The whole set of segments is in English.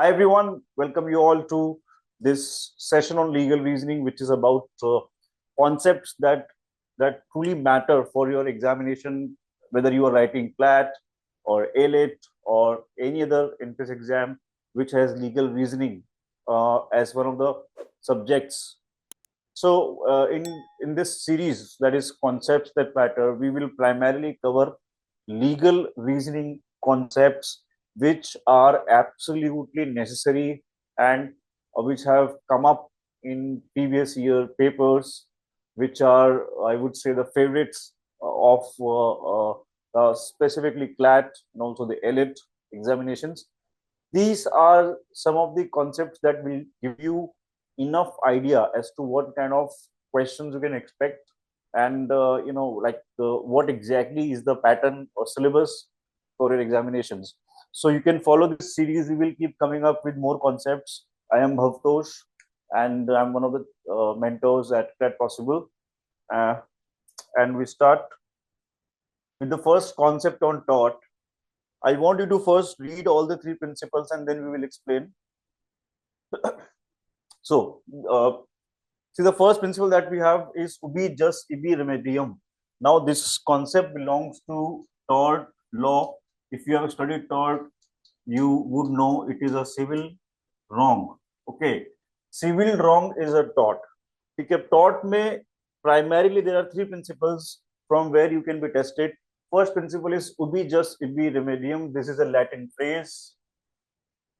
Hi everyone, welcome you all to this session on legal reasoning, which is about concepts that truly matter for your examination, whether you are writing CLAT or AILET or any other entrance exam which has legal reasoning as one of the subjects. So in this series, that is concepts that matter, we will primarily cover legal reasoning concepts which are absolutely necessary and which have come up in previous year papers, which are, I would say, the favorites of specifically CLAT and also the AILET examinations. These are some of the concepts that will give you enough idea as to what kind of questions you can expect, and what exactly is the pattern or syllabus for your examinations. So you can follow this series. We will keep coming up with more concepts. I am Bhavtosh, and I'm one of the mentors at CLAT Possible. And we start with the first concept on tort. I want you to first read all the three principles and then we will explain. So, see, the first principle that we have is ubi jus ibi remedium. Now, this concept belongs to tort law. If you have studied tort, you would know it is a civil wrong. Okay, civil wrong is a tort. Okay, tort में primarily there are three principles from where you can be tested. First principle is ubi jus ibi remedium. This is a Latin phrase.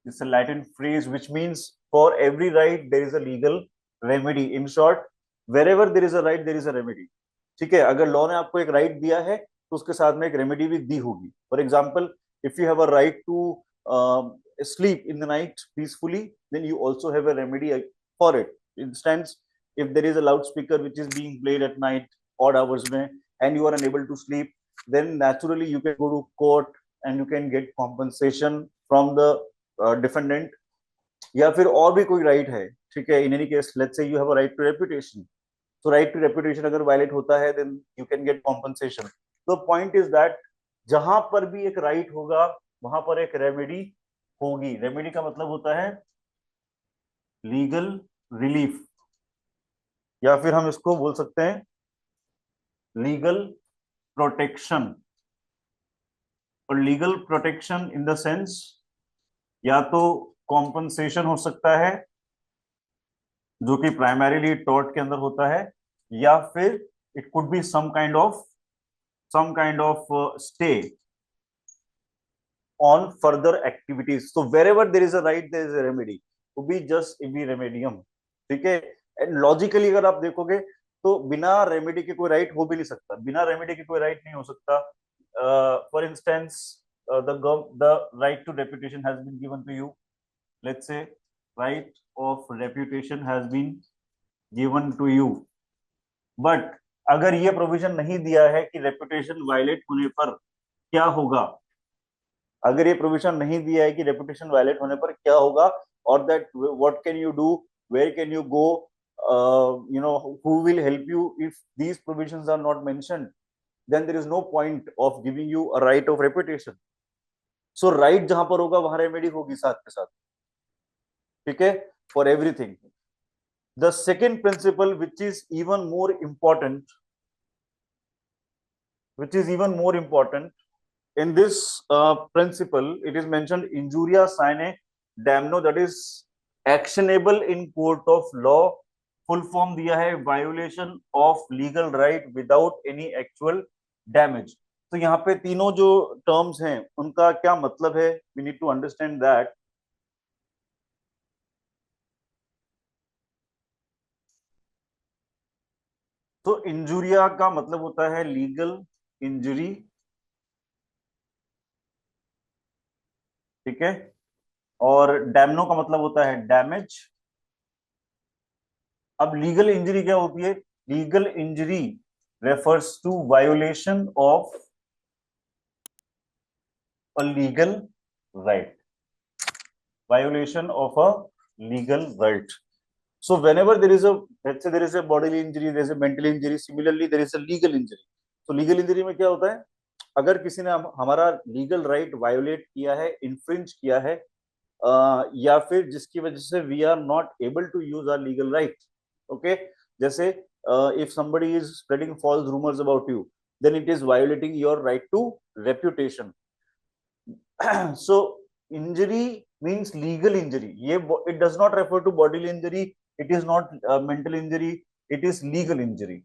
It's a Latin phrase which means for every right there is a legal remedy. In short, wherever there is a right there is a remedy. ठीक है, अगर law ने आपको एक right दिया है तो उसके साथ में एक रेमेडी भी दी होगी. For example, if you have a right to sleep in the night peacefully, then you also have a remedy for it. Instance, if there is a loudspeaker which is being played at night, odd hours mein, and you are unable to sleep, then naturally you can go to court and you can get compensation from the defendant. या फिर और भी कोई right है, ठीक है. In any case, let's say you have a right to reputation. So right to reputation अगर violate होता है, then you can get compensation. The point is that जहां पर भी एक राइट होगा वहां पर एक रेमेडी होगी. रेमेडी का मतलब होता है लीगल रिलीफ, या फिर हम इसको बोल सकते हैं लीगल प्रोटेक्शन. और legal protection in the sense या तो कॉम्पनसेशन हो सकता है जो कि प्राइमरीली टॉर्ट के अंदर होता है, या फिर it could be some kind of stay on further activities. So wherever there is a right there is a remedy. To be just ibi remedium. ठीक है. एंड लॉजिकली अगर आप देखोगे तो बिना रेमेडी के कोई राइट हो भी नहीं सकता. बिना रेमेडी के कोई राइट नहीं हो सकता. For instance, the right to reputation has been given to you. Let's say right of reputation has been given to you, but अगर ये प्रोविजन नहीं दिया है कि रेपुटेशन वायलेट होने पर क्या होगा, अगर ये प्रोविजन नहीं दिया है कि रेपुटेशन वायलेट होने पर क्या होगा, और that what can you do, where can you go, who will help you, if these provisions are not mentioned, then there is no point of giving you a right of reputation. So right जहां पर होगा वहां remedy होगी साथ के साथ. ठीक है, for everything. The second principle, which is even more important, in this principle, it is mentioned injuria sine damno, that is actionable in court of law. Full form दिया है violation of legal right without any actual damage. तो यहाँ पे तीनों जो terms हैं उनका क्या मतलब है, we need to understand that. तो इंजुरिया का मतलब होता है लीगल इंजरी, ठीक है, और डैमनो का मतलब होता है डैमेज. अब लीगल इंजरी क्या होती है? Legal injury refers to violation of a legal right. Violation of a legal right. So whenever there is a, let's say there is a bodily injury, there is a mental injury, similarly there is a legal injury. So legal injury में क्या होता है? अगर किसी ने हमारा legal right violet किया है, इन्फ्रिंज किया है, या फिर जिसकी वजह से we are not able to use our legal right. Okay, जैसे if somebody is spreading false rumors about you, then it is violating your right to reputation. So injury means legal injury. ये it does not refer to bodily injury, it is not mental injury, it is legal injury.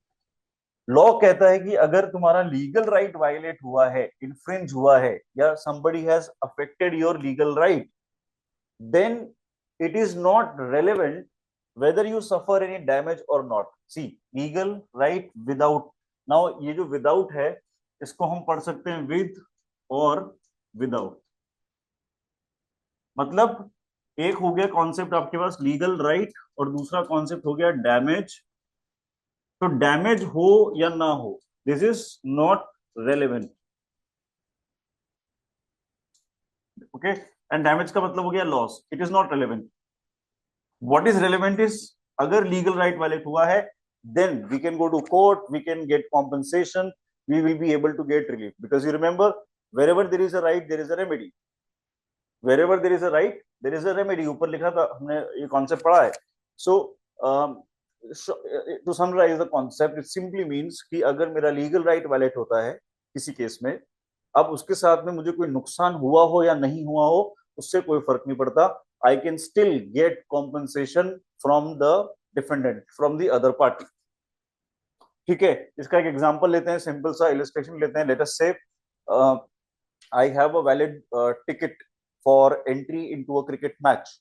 Law कहता है कि अगर तुम्हारा legal right violate हुआ है, infringe हुआ है, या somebody has affected your legal right, then it is not relevant whether you suffer any damage or not. See, legal right without. Now ये जो without है, इसको हम पढ़ सकते हैं with और without. मतलब एक हो गया कॉन्सेप्ट आपके पास लीगल राइट, और दूसरा कॉन्सेप्ट हो गया डैमेज. तो डैमेज हो या ना हो, this is not relevant. Okay, and damage का मतलब हो गया loss, it is not relevant. What is relevant is, अगर लीगल राइट वायलेट हुआ है, then we can go to court, we can get compensation, we will be able to get relief, because you remember wherever there is a right there is a remedy. Wherever there is a right there is a remedy, ऊपर लिखा था, हमने ये concept पढ़ा है. So to summarize the concept, it simply means कि अगर मेरा लीगल राइट वायलेट होता है किसी केस में, अब उसके साथ में मुझे कोई नुकसान हुआ हो या नहीं हुआ हो, उससे कोई फर्क नहीं पड़ता. I can still get compensation from the defendant, from the other party. ठीक है, इसका एक एग्जांपल लेते हैं, सिंपल सा इलस्ट्रेशन लेते हैं. लेट अस से I have a valid ticket for entry into a cricket match.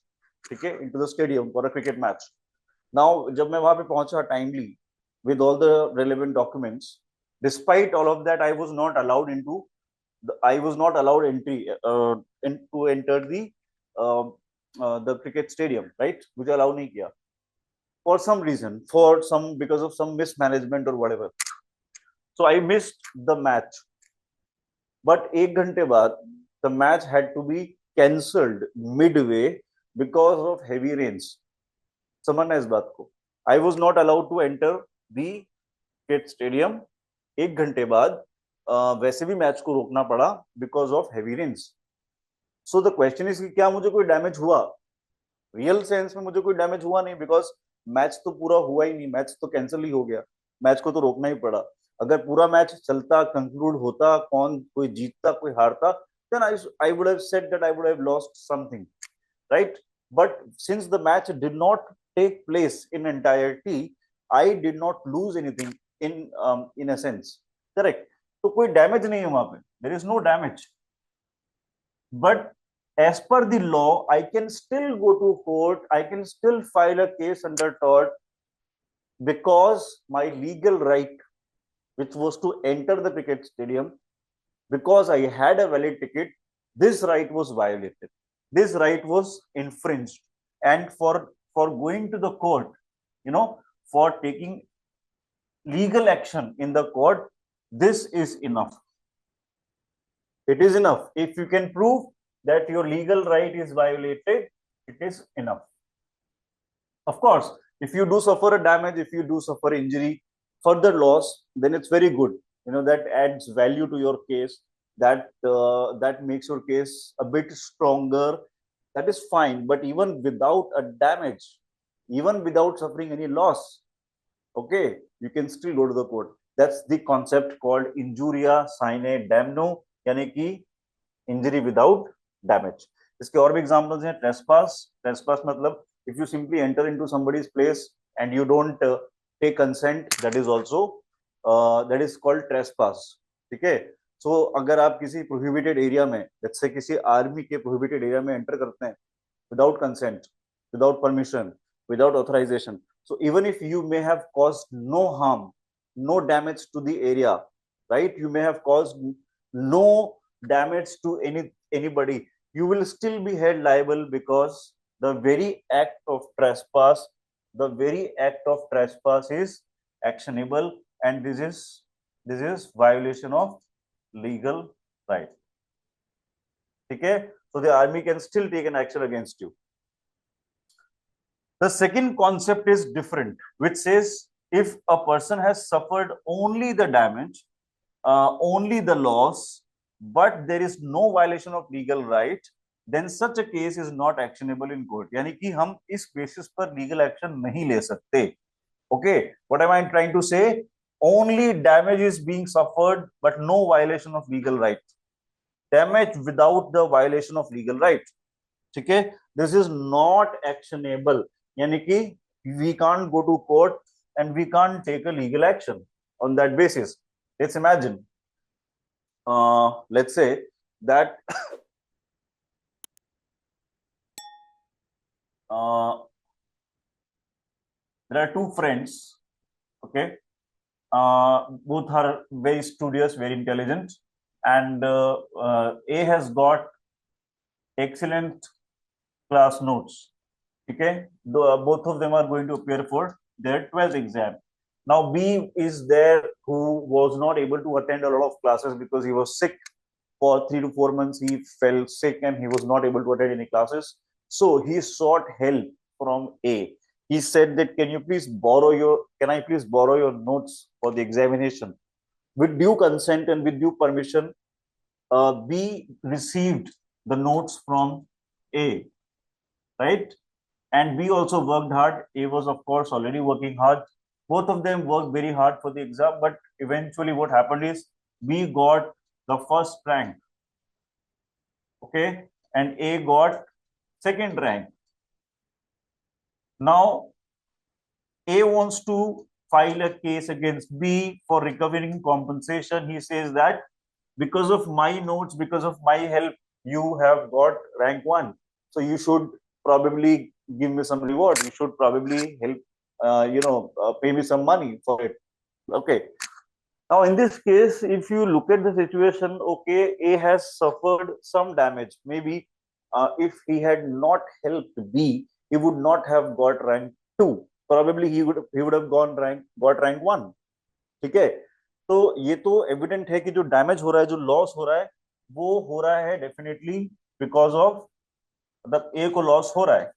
ठीक है, into the stadium for a cricket match. Now जब मैं वहां पे पहुंचा timely with all the relevant documents, despite all of that I was not allowed into I was not allowed entry to enter the cricket stadium, right? मुझे allow नहीं किया for some reason, for some, because of some mismanagement or whatever. So I missed the match, but एक घंटे बाद the match had to be cancelled midway because of heavy rains. समझना इस बात को. I was not allowed to enter the cricket stadium. एक घंटे बाद वैसे भी मैच को रोकना पड़ा because of heavy rains. So the question is कि क्या मुझे कोई डैमेज हुआ? रियल सेंस में मुझे कोई डैमेज हुआ नहीं, बिकॉज मैच तो पूरा हुआ ही नहीं, मैच तो कैंसिल ही हो गया, मैच को तो रोकना ही पड़ा. अगर पूरा मैच चलता, कंक्लूड होता, कौन कोई जीतता कोई हारता, then I would have said that I would have lost something, right? But since the match did not take place in entirety, I did not lose anything in a sense. Correct? तो कोई damage नहीं है वहां पे, there is no damage. But as per the law, I can still go to court, I can still file a case under tort, because my legal right, which was to enter the cricket stadium, because I had a valid ticket, this right was violated, this right was infringed. And for going to the court, for taking legal action in the court, this is enough. It is enough. If you can prove that your legal right is violated, it is enough. Of course, if you do suffer a damage, if you do suffer injury, further loss, then it's very good. That adds value to your case. That makes your case a bit stronger. That is fine. But even without a damage, even without suffering any loss, okay, you can still go to the court. That's the concept called injuria sine damno, यानी कि injury without damage. इसके और भी examples हैं. Trespass मतलब if you simply enter into somebody's place and you don't take consent, that is also that is called trespass. ठीक है. सो अगर आप किसी प्रोहिबिटेड एरिया में, जैसे किसी आर्मी के प्रोहिबिटेड एरिया में एंटर करते हैं without consent, without permission, without authorization, so even if you may have caused no harm, no damage to the area, right, you may have caused no damage to anybody, you will still be held liable, because the very act of trespass is actionable, and this is violation of legal right. Okay, so the army can still take an action against you. The second concept is different, which says if a person has suffered only the damage, only the loss, but there is no violation of legal right, then such a case is not actionable in court. यानी कि हम इस basis पर legal action नहीं ले सकते. Okay, what am I trying to say? Only damage is being suffered, but no violation of legal right. Damage without the violation of legal right. ठीक है, this is not actionable. यानी कि we can't go to court and we can't take a legal action on that basis. Let's imagine, let's say that there are two friends. Okay, both are very studious, very intelligent, and A has got excellent class notes. Okay, both of them are going to appear for their 12th exam. Now B is there, who was not able to attend a lot of classes because he was sick for 3 to 4 months. He fell sick and he was not able to attend any classes. So he sought help from A. He said that, can I please borrow your notes for the examination? With due consent and with due permission, B received the notes from A, right? And B also worked hard. A was, of course, already working hard. Both of them worked very hard for the exam, but eventually what happened is B got the first rank, okay, and A got second rank. Now A wants to file a case against B for recovering compensation. He says that because of my notes, because of my help, you have got rank 1, so you should probably give me some reward. You should probably help, pay me some money for it. Okay. Now, in this case, if you look at the situation, okay, A has suffered some damage. Maybe if he had not helped B, he would not have got rank 2. Probably he would have got rank 1. ठीक है, तो ये तो evident है कि जो damage हो रहा है, जो लॉस हो रहा है, वो हो रहा है डेफिनेटली बिकॉज ऑफ द ए को लॉस हो रहा है.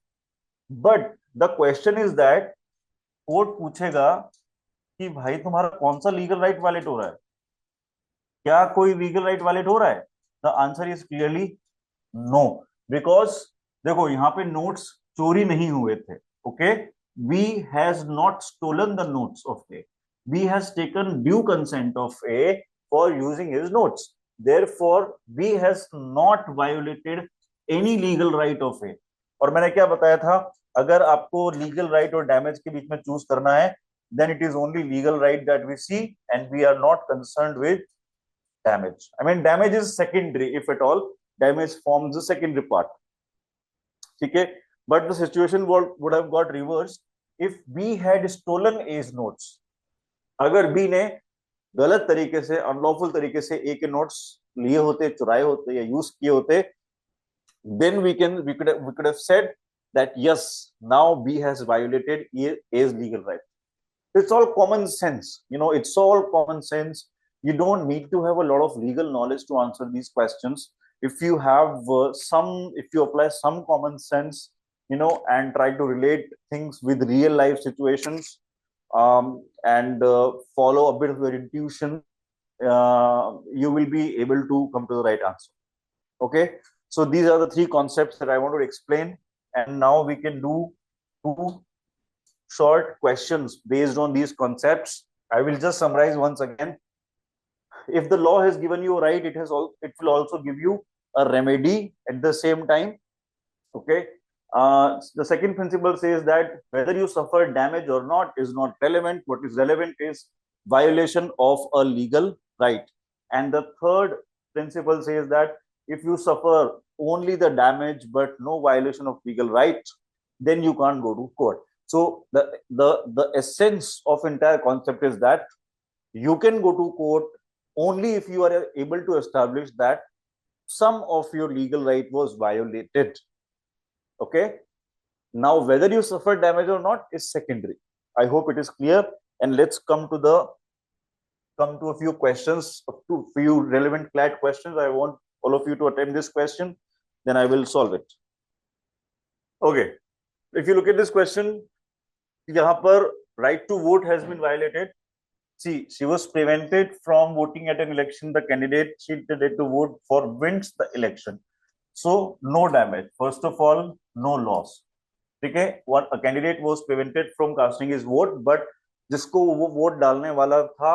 But the question is that court पूछेगा कि भाई तुम्हारा कौन सा लीगल राइट वायलेट हो रहा है, क्या कोई लीगल राइट वायलेट हो रहा है? The answer is clearly no, because देखो यहाँ पे नोट्स चोरी नहीं हुए थे. Okay, B has not stolen the notes of A. B has taken due consent of A for using his notes. Therefore B has not violated any legal right of A. और मैंने क्या बताया था, अगर आपको लीगल राइट और damage के बीच में चूज करना है, then it is only legal right that we see and we are not concerned with damage. I mean, damage is secondary, if at all. Damage forms the secondary part. Okay, but the situation would have got reversed if B had stolen A's notes. अगर B ने गलत तरीके से, unlawful तरीके से A के notes लिए होते, चुराए होते या यूज किए होते, then we could have said that yes, now B has violated A's legal right. It's all common sense, it's all common sense. You don't need to have a lot of legal knowledge to answer these questions. If you have if you apply some common sense, and try to relate things with real life situations, and follow a bit of your intuition, you will be able to come to the right answer. Okay, so these are the three concepts that I want to explain, and now we can do two short questions based on these concepts. I will just summarize once again. If the law has given you a right, it will also give you a remedy at the same time. Okay. The second principle says that whether you suffer damage or not is not relevant. What is relevant is violation of a legal right. And the third principle says that if you suffer only the damage but no violation of legal right, then you can't go to court. So the essence of entire concept is that you can go to court only if you are able to establish that some of your legal right was violated. Okay. Now, whether you suffer damage or not is secondary. I hope it is clear. And let's come to a few questions, a few relevant CLAT questions. I want all of you to attempt this question, then I will solve it. Okay. If you look at this question, यहाँ पर right to vote has been violated. See, she was prevented from voting at an election. The candidate she intended to vote for wins the election. So no damage, first of all no loss, ठीक है। One candidate was prevented from casting his vote, but जिसको वो vote डालने वाला था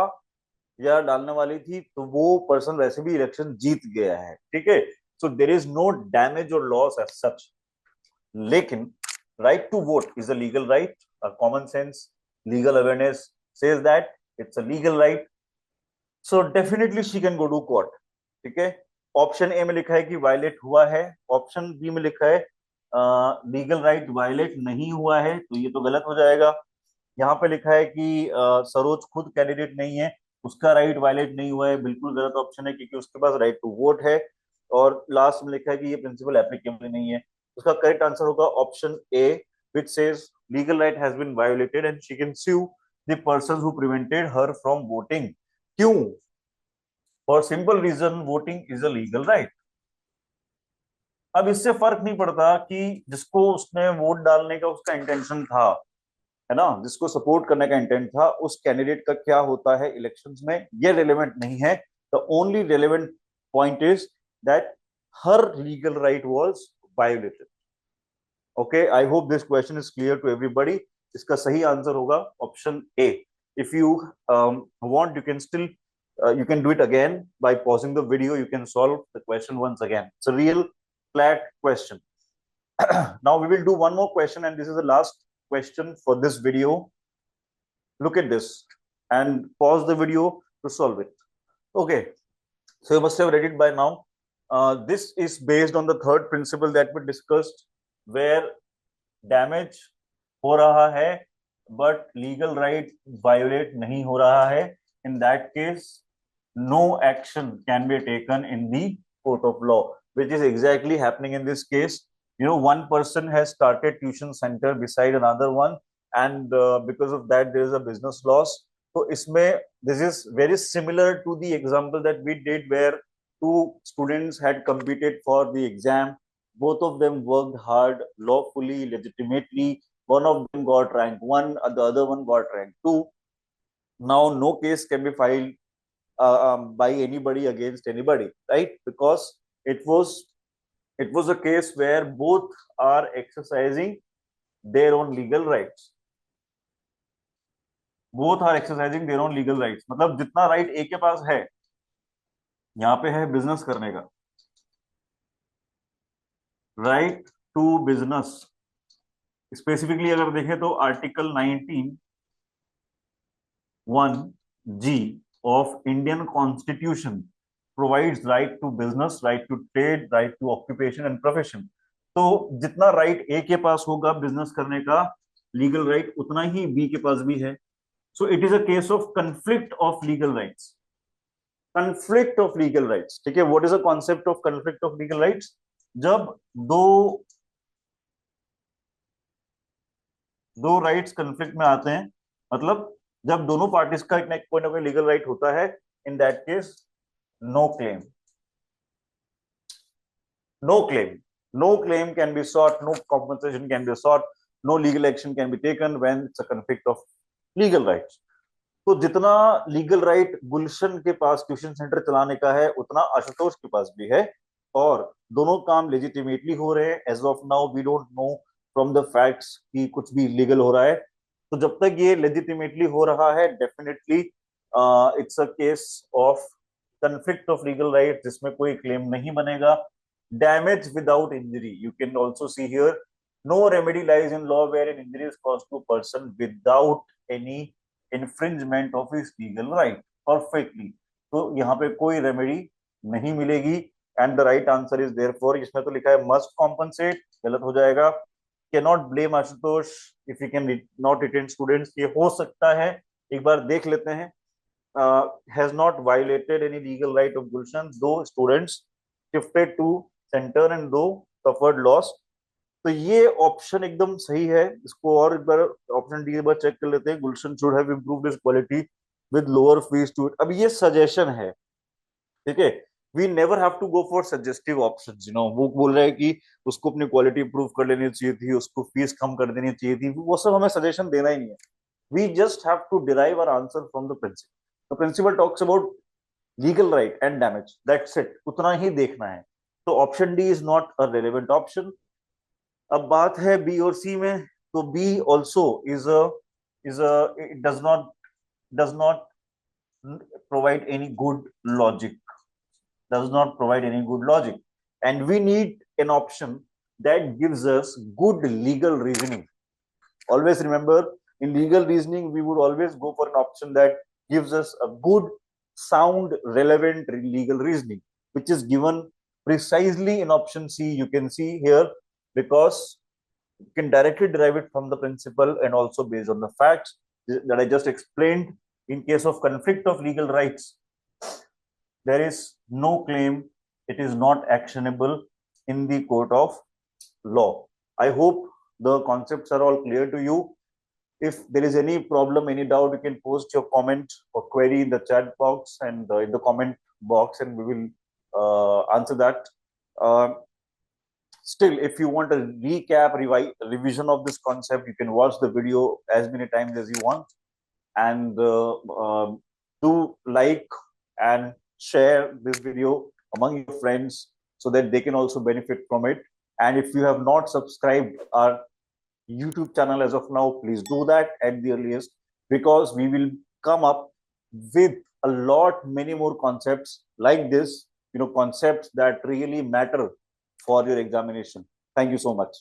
या डालने वाली थी, तो वो पर्सन वैसे भी इलेक्शन जीत गया है, ठीक है। So there is no damage और लॉस एज सच। लेकिन right to vote is a legal right, common sense legal awareness says that it's a legal right, so definitely she can go to court, ठीक है। Option A में लिखा है कि violet हुआ है, ऑप्शन बी में लिखा है लीगल राइट वायलेट नहीं हुआ है, तो ये तो गलत हो जाएगा। यहाँ पे लिखा है कि सरोज खुद कैंडिडेट नहीं है, उसका राइट वायलेट नहीं हुआ है, बिल्कुल गलत ऑप्शन है, क्योंकि उसके पास राइट टू वोट है। और लास्ट में लिखा है कि ये प्रिंसिपल एप्लीकेबल नहीं है। उसका करेक्ट आंसर होगा option A, which says legal right has been violated and she can sue the persons who prevented her from voting। क्यों? For simple reason, voting is a legal right. अब इससे फर्क नहीं पड़ता कि जिसको उसने वोट डालने का उसका इंटेंशन था, है ना, जिसको सपोर्ट करने का इंटेंट था, उस कैंडिडेट का क्या होता है इलेक्शंस में, ये रेलेवेंट नहीं है। The only relevant point is that her legal right was violated. Okay, I hope this question is clear to everybody. इसका सही आंसर होगा option A. If you want you can still you can do it again by pausing the video. You can solve the question once again. It's a real flat question. Now we will do one more question, and this is the last question for this video. Look at this and pause the video to solve it. Okay, so you must have read it by now. This is based on the third principle that we discussed, where damage हो रहा है but legal right violate नहीं हो रहा है. In that case, no action can be taken in the court of law, which is exactly happening in this case. You know, one person has started tuition center beside another one, and because of that there is a business loss. So isme, this is very similar to the example that we did, where two students had competed for the exam. Both of them worked hard, lawfully, legitimately. One of them got rank 1, the other one got rank 2. Now no case can be filed by anybody against anybody, right? Because it was a case where both are exercising their own legal rights. Both are exercising their own legal rights. मतलब जितना right एक के पास है, यहाँ पे है business करने का, राइट टू बिजनेस। स्पेसिफिकली अगर देखें तो article 19(1)(g of Indian Constitution provides right to business, right to trade, right to occupation and profession. तो जितना राइट ए के पास होगा बिजनेस करने का लीगल राइट, उतना ही बी के पास भी है. So it is a case of conflict of legal rights. Conflict of legal rights, ठीक है. What is a concept of conflict of legal rights? जब दो दो राइट्स कंफ्लिक्ट में आते हैं, मतलब जब दोनों पार्टीज का कोई ना कोई लीगल राइट होता है, in that case no claim, no claim, no claim can be sought, no compensation can be sought, no legal action can be taken when it's a conflict of legal rights. तो जितना legal right गुलशन के पास tuition centre चलाने का है, उतना आशुतोष के पास भी है, और दोनों काम लेजिटिमेटली हो रहे हैं. As of now we don't know from the facts कि कुछ भी लीगल हो रहा है. तो जब तक ये लेजिटिमेटली हो रहा है, definitely it's a case of conflict of legal rights, जिसमें कोई क्लेम नहीं बनेगा. Damage without injury, you can also see here, no remedy lies in law where an injury is caused to a person without any infringement of his legal right. Perfectly. तो यहाँ पे कोई remedy नहीं मिलेगी. And the right answer is therefore, इसमें तो लिखा है मस्ट कॉम्पनसेट, गलत हो जाएगा. Can not blame Ashutosh if you can not retain students, ये हो सकता है, एक बार देख लेते हैं. Has not violated any legal right of Gulshan, though students shifted to center and though suffered loss. तो ये ऑप्शन एकदम सही है. इसको और एक बार ऑप्शन डी एक बार चेक कर लेते हैं. Gulshan should have improved his quality with lower fees to it. अब ये सजेशन है, ठीक है. We never have to go for suggestive options. You know, वो बोल रहा है कि उसको अपनी क्वालिटी इंप्रूव कर लेनी चाहिए थी, उसको फीस कम कर देनी चाहिए थी, वो सब हमें सजेशन देना ही नहीं है. We just have to derive our answer from the principle. The principle talks about legal right and damage. That's it. उतना ही देखना है. तो option D is not a relevant option. अब बात है बी और सी में, तो B also is a it does not provide any good logic, does not provide any good logic, and we need an option that gives us good legal reasoning. Always remember, in legal reasoning we would always go for an option that gives us a good, sound, relevant legal reasoning, which is given precisely in option C. You can see here, because you can directly derive it from the principle and also based on the facts that I just explained. In case of conflict of legal rights, there is no claim, it is not actionable in the court of law. I hope the concepts are all clear to you. If there is any problem, any doubt, you can post your comment or query in the chat box and in the comment box, and we will answer that. Uh, Still, if you want a recap, revision of this concept, you can watch the video as many times as you want, and do like and share this video among your friends so that they can also benefit from it. And if you have not subscribed our YouTube channel as of now, please do that at the earliest, because we will come up with a lot many more concepts like this, concepts that really matter for your examination. Thank you so much.